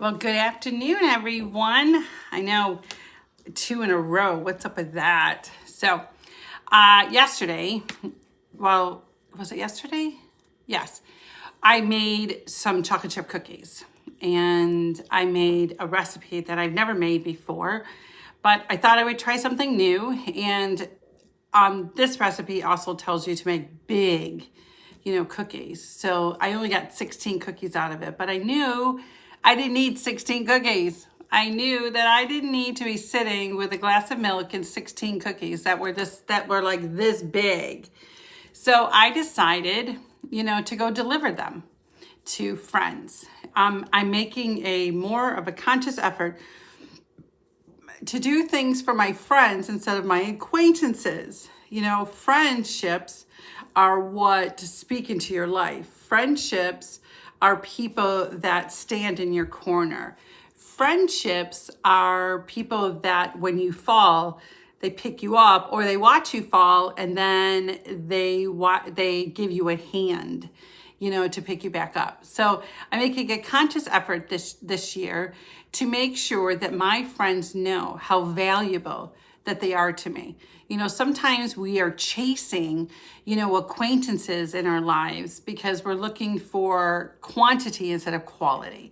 Well, good afternoon, everyone. I know 2 in a row. What's up with that? So, yesterday, well, was it yesterday? Yes. I made some chocolate chip cookies and I made a recipe that I've never made before, but I thought I would try something new. And this recipe also tells you to make big, cookies. So I only got 16 cookies out of it, but I knew I didn't need 16 cookies. I knew that I didn't need to be sitting with a glass of milk and 16 cookies that were like this big. So I decided, to go deliver them to friends. I'm making a more of a conscious effort to do things for my friends instead of my acquaintances. Friendships are what speak into your life. Friendships are people that stand in your corner. Friendships are people that when you fall, they pick you up, or they watch you fall and then they give you a hand, to pick you back up. So I'm making a conscious effort this year to make sure that my friends know how valuable that they are to me. Sometimes we are chasing, acquaintances in our lives because we're looking for quantity instead of quality.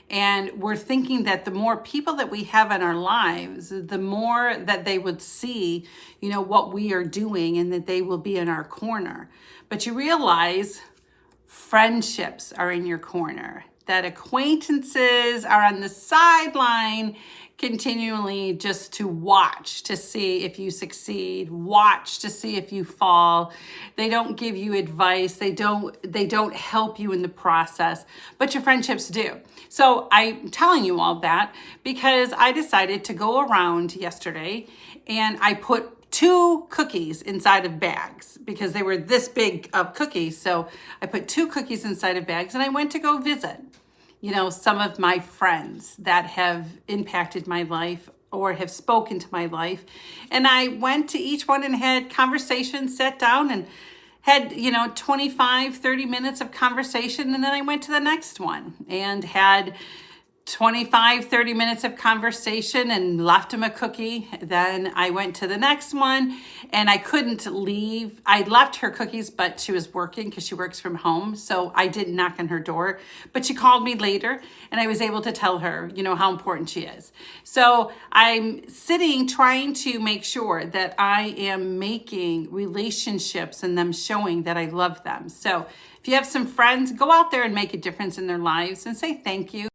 And we're thinking that the more people that we have in our lives, the more that they would see, what we are doing and that they will be in our corner. But you realize friendships are in your corner, that acquaintances are on the sideline continually just to watch to see if you succeed, watch to see if you fall. They don't give you advice. They don't help you in the process, but your friendships do. So I'm telling you all that because I decided to go around yesterday and I put 2 cookies inside of bags because they were this big of cookies. So I put 2 cookies inside of bags and I went to go visit, some of my friends that have impacted my life or have spoken to my life. And I went to each one and had conversations, sat down and had, 25, 30 minutes of conversation. And then I went to the next one and had 25, 30 minutes of conversation and left him a cookie. Then I went to the next one and I couldn't leave. I left her cookies, but she was working because she works from home. So I didn't knock on her door, but she called me later and I was able to tell her, how important she is. So I'm sitting trying to make sure that I am making relationships and them showing that I love them. So if you have some friends, go out there and make a difference in their lives and say thank you.